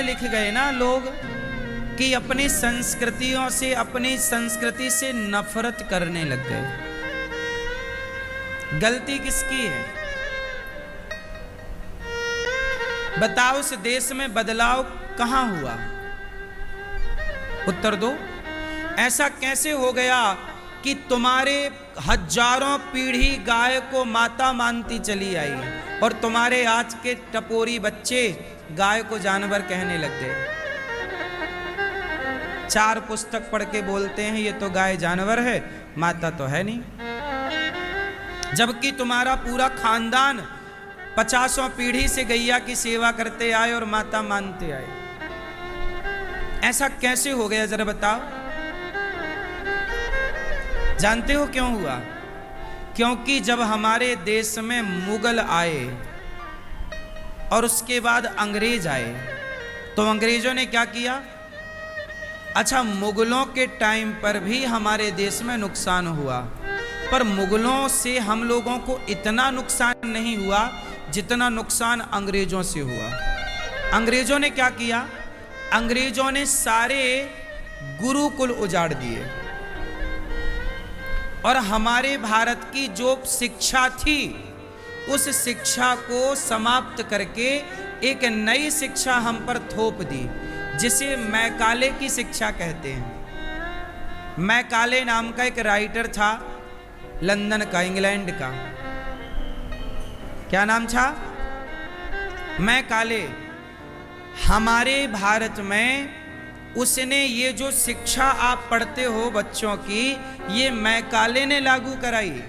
लिख गए ना लोग कि अपनी संस्कृतियों से, अपनी संस्कृति से नफरत करने लग गए। गलती किसकी है बताओ? इस देश में बदलाव कहां हुआ? उत्तर दो। ऐसा कैसे हो गया कि तुम्हारे हजारों पीढ़ी गाय को माता मानती चली आई और तुम्हारे आज के टपोरी बच्चे गाय को जानवर कहने लग गए? 4 पुस्तक पढ़ के बोलते हैं ये तो गाय जानवर है, माता तो है नहीं। जबकि तुम्हारा पूरा खानदान 50 पीढ़ी से गैया की सेवा करते आए और माता मानते आए। ऐसा कैसे हो गया जरा बताओ? जानते हो क्यों हुआ? क्योंकि जब हमारे देश में मुगल आए और उसके बाद अंग्रेज आए तो अंग्रेजों ने क्या किया? अच्छा, मुगलों के टाइम पर भी हमारे देश में नुकसान हुआ, पर मुगलों से हम लोगों को इतना नुकसान नहीं हुआ जितना नुकसान अंग्रेजों से हुआ। अंग्रेजों ने क्या किया? अंग्रेजों ने सारे गुरुकुल उजाड़ दिए और हमारे भारत की जो शिक्षा थी उस शिक्षा को समाप्त करके एक नई शिक्षा हम पर थोप दी, जिसे मैकाले की शिक्षा कहते हैं। मैकाले नाम का एक राइटर था, लंदन का, इंग्लैंड का। क्या नाम था? मैकाले। हमारे भारत में उसने ये जो शिक्षा आप पढ़ते हो बच्चों की, ये मैकाले ने लागू कराई।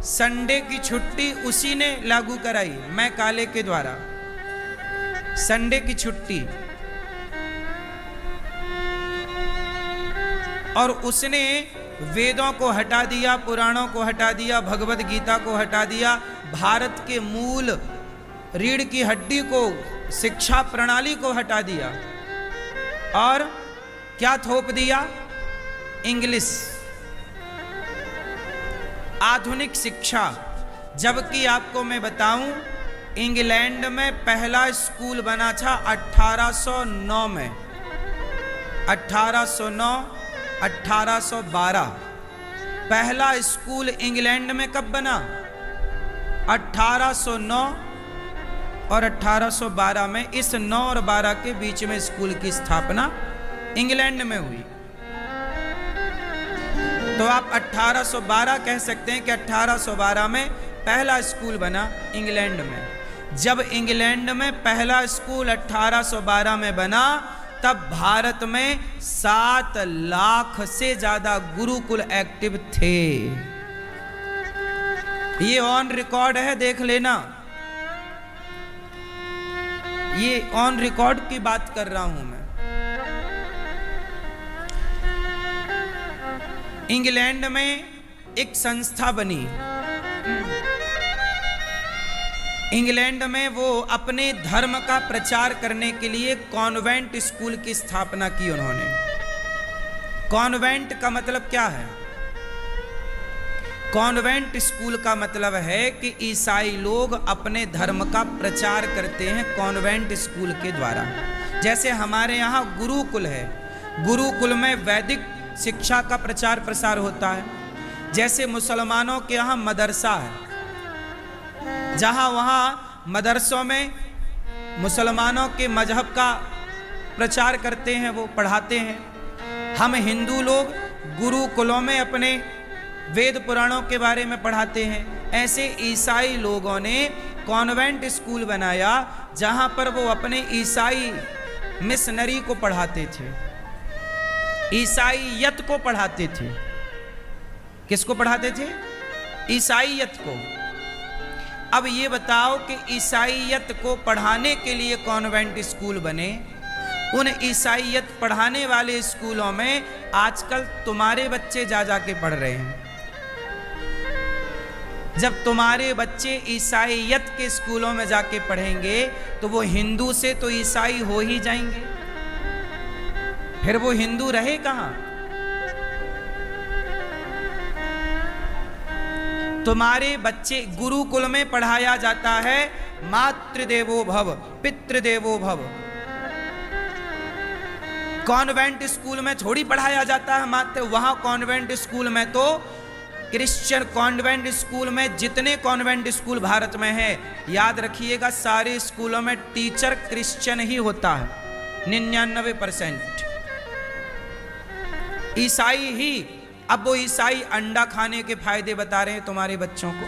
संडे की छुट्टी उसी ने लागू कराई, मैकाले के द्वारा। संडे की छुट्टी। और उसने वेदों को हटा दिया, पुराणों को हटा दिया, भगवत गीता को हटा दिया, भारत के मूल रीढ़ की हड्डी को, शिक्षा प्रणाली को हटा दिया और क्या थोप दिया? इंग्लिश, आधुनिक शिक्षा। जबकि आपको मैं बताऊं, इंग्लैंड में पहला स्कूल बना था 1809 में। 1809, 1812 पहला स्कूल इंग्लैंड में कब बना? 1809 और 1812 में। इस 9 और 12 के बीच में स्कूल की स्थापना इंग्लैंड में हुई। तो आप 1812 कह सकते हैं कि 1812 में पहला स्कूल बना इंग्लैंड में। जब इंग्लैंड में पहला स्कूल 1812 में बना, तब भारत में 7 लाख से ज्यादा गुरुकुल एक्टिव थे। ये ऑन रिकॉर्ड है, देख लेना। ये ऑन रिकॉर्ड की बात कर रहा हूं मैं। इंग्लैंड में एक संस्था बनी। इंग्लैंड में वो अपने धर्म का प्रचार करने के लिए कॉन्वेंट स्कूल की स्थापना की उन्होंने। कॉन्वेंट का मतलब क्या है? कॉन्वेंट स्कूल का मतलब है कि ईसाई लोग अपने धर्म का प्रचार करते हैं कॉन्वेंट स्कूल के द्वारा। जैसे हमारे यहाँ गुरुकुल है, गुरुकुल में वैदिक शिक्षा का प्रचार प्रसार होता है। जैसे मुसलमानों के यहाँ मदरसा है, जहाँ वहाँ मदरसों में मुसलमानों के मजहब का प्रचार करते हैं, वो पढ़ाते हैं। हम हिंदू लोग गुरुकुलों में अपने वेद पुराणों के बारे में पढ़ाते हैं। ऐसे ईसाई लोगों ने कॉन्वेंट स्कूल बनाया, जहाँ पर वो अपने ईसाई मिशनरी को पढ़ाते थे, ईसाईयत को पढ़ाते थे। किसको पढ़ाते थे? ईसाईयत को। अब ये बताओ कि ईसाईयत को पढ़ाने के लिए कॉन्वेंट स्कूल बने। उन ईसाईयत पढ़ाने वाले स्कूलों में आजकल तुम्हारे बच्चे जा के पढ़ रहे हैं। जब तुम्हारे बच्चे ईसाईयत के स्कूलों में जाके पढ़ेंगे तो वो हिंदू से तो ईसाई हो ही जाएंगे, फिर वो हिंदू रहे कहां? तुम्हारे बच्चे गुरुकुल में पढ़ाया जाता है मातृदेवो भव, पितृदेवो भव। कॉन्वेंट स्कूल में थोड़ी पढ़ाया जाता है मात्र, वहां कॉन्वेंट स्कूल में तो क्रिश्चियन कॉन्वेंट स्कूल में, जितने कॉन्वेंट स्कूल भारत में है, याद रखिएगा सारे स्कूलों में टीचर क्रिश्चियन ही होता है, 99%। ईसाई ही। अब वो ईसाई अंडा खाने के फायदे बता रहे हैं तुम्हारे बच्चों को,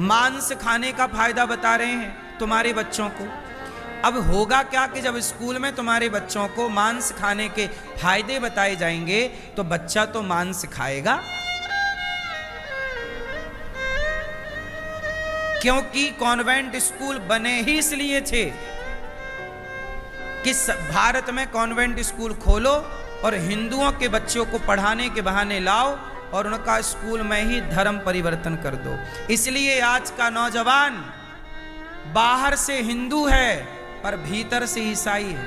मांस खाने का फायदा बता रहे हैं तुम्हारे बच्चों को। अब होगा क्या कि जब स्कूल में तुम्हारे बच्चों को मांस खाने के फायदे बताए जाएंगे तो बच्चा तो मांस खाएगा, क्योंकि कॉन्वेंट स्कूल बने ही इसलिए थे कि भारत में कॉन्वेंट स्कूल खोलो और हिंदुओं के बच्चों को पढ़ाने के बहाने लाओ और उनका स्कूल में ही धर्म परिवर्तन कर दो। इसलिए आज का नौजवान बाहर से हिंदू है पर भीतर से ईसाई है।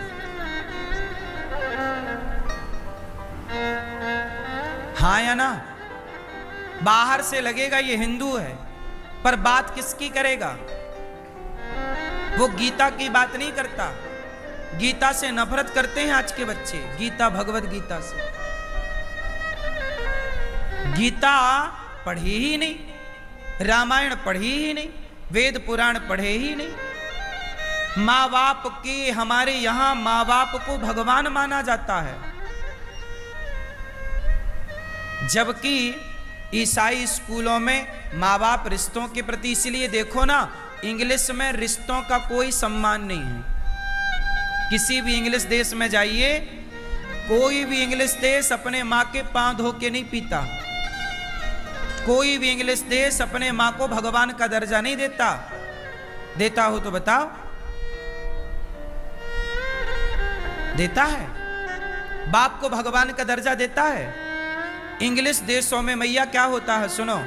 हाँ या ना? बाहर से लगेगा ये हिंदू है पर बात किसकी करेगा? वो गीता की बात नहीं करता। गीता से नफरत करते हैं आज के बच्चे, गीता भगवत गीता से। गीता पढ़ी ही नहीं, रामायण पढ़ी ही नहीं, वेद पुराण पढ़े ही नहीं। माँ बाप के, हमारे यहां माँ बाप को भगवान माना जाता है, जबकि ईसाई स्कूलों में माँ बाप रिश्तों के प्रति, इसलिए देखो ना इंग्लिश में रिश्तों का कोई सम्मान नहीं है। किसी भी इंग्लिश देश में जाइए, कोई भी इंग्लिश देश अपने माँ के पांव धो के नहीं पीता। कोई भी इंग्लिश देश अपने माँ को भगवान का दर्जा नहीं देता। देता हो तो बताओ, देता है? बाप को भगवान का दर्जा देता है? इंग्लिश देशों में मैया क्या होता है सुनो,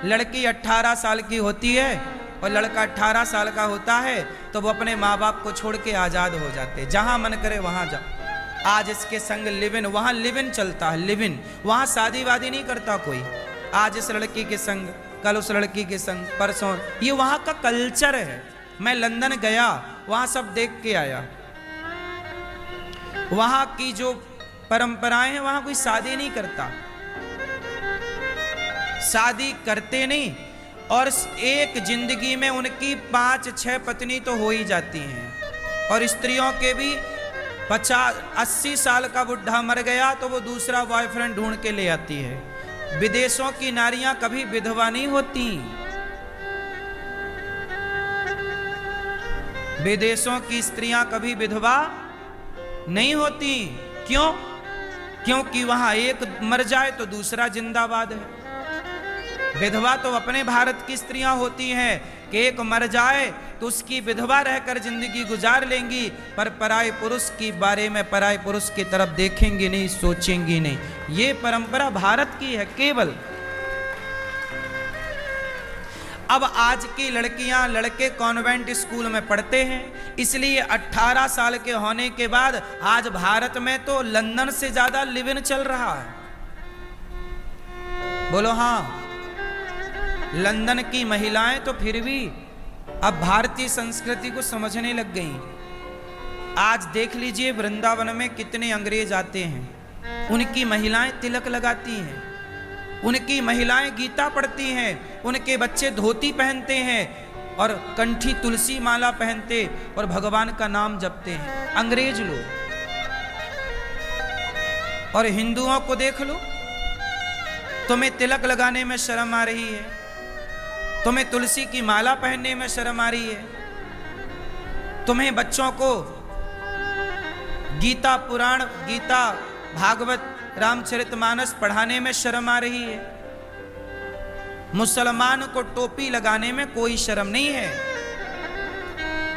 लड़की 18 साल की होती है और लड़का 18 साल का होता है तो वो अपने माँ बाप को छोड़ के आजाद हो जाते, जहां मन करे वहां जाओ। आज इसके संग लिव इन, वहां लिव इन चलता है, लिव इन। वहां शादी वादी नहीं करता कोई। आज इस लड़की के संग, कल उस लड़की के संग, परसों, ये वहां का कल्चर है। मैं लंदन गया, वहां सब देख के आया। वहां की जो परंपराएं हैं, वहां कोई शादी नहीं करता, शादी करते नहीं, और एक जिंदगी में उनकी 5-6 पत्नी तो हो ही जाती हैं। और स्त्रियों के भी 50-80 साल का बुढ़ा मर गया तो वो दूसरा बॉयफ्रेंड ढूंढ के ले आती है। विदेशों की नारियां कभी विधवा नहीं होती। विदेशों की स्त्रियां कभी विधवा नहीं होती। क्यों? क्योंकि वहां एक मर जाए तो दूसरा जिंदाबाद है। विधवा तो अपने भारत की स्त्रियां होती हैं कि एक मर जाए तो उसकी विधवा रहकर जिंदगी गुजार लेंगी, पर पराये पुरुष के बारे में, पराये पुरुष की तरफ देखेंगी नहीं, सोचेंगी नहीं। ये परंपरा भारत की है केवल। अब आज की लड़कियां, लड़के कॉन्वेंट स्कूल में पढ़ते हैं, इसलिए 18 साल के होने के बाद आज भारत में तो लंदन से ज्यादा लिव इन चल रहा है। बोलो हाँ। लंदन की महिलाएं तो फिर भी अब भारतीय संस्कृति को समझने लग गई। आज देख लीजिए वृंदावन में कितने अंग्रेज आते हैं, उनकी महिलाएं तिलक लगाती हैं, उनकी महिलाएं गीता पढ़ती हैं, उनके बच्चे धोती पहनते हैं और कंठी तुलसी माला पहनते और भगवान का नाम जपते हैं, अंग्रेज लोग। और हिंदुओं को देख लो, तुम्हें तिलक लगाने में शर्म आ रही है, तुम्हें तुलसी की माला पहनने में शर्म आ रही है, तुम्हें बच्चों को गीता पुराण, गीता भागवत, रामचरितमानस पढ़ाने में शर्म आ रही है, मुसलमान को टोपी लगाने में कोई शर्म नहीं है,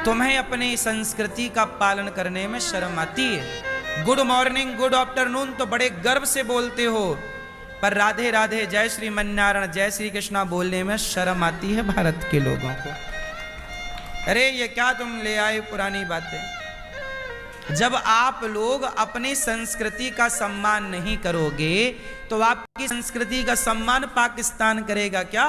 तुम्हें अपनी संस्कृति का पालन करने में शर्म आती है। गुड मॉर्निंग, गुड आफ्टरनून तो बड़े गर्व से बोलते हो, पर राधे राधे, जय श्री मन्नारायण, जय श्री कृष्णा बोलने में शर्म आती है भारत के लोगों को। अरे ये क्या तुम ले आए पुरानी बातें। जब आप लोग अपनी संस्कृति का सम्मान नहीं करोगे तो आपकी संस्कृति का सम्मान पाकिस्तान करेगा क्या?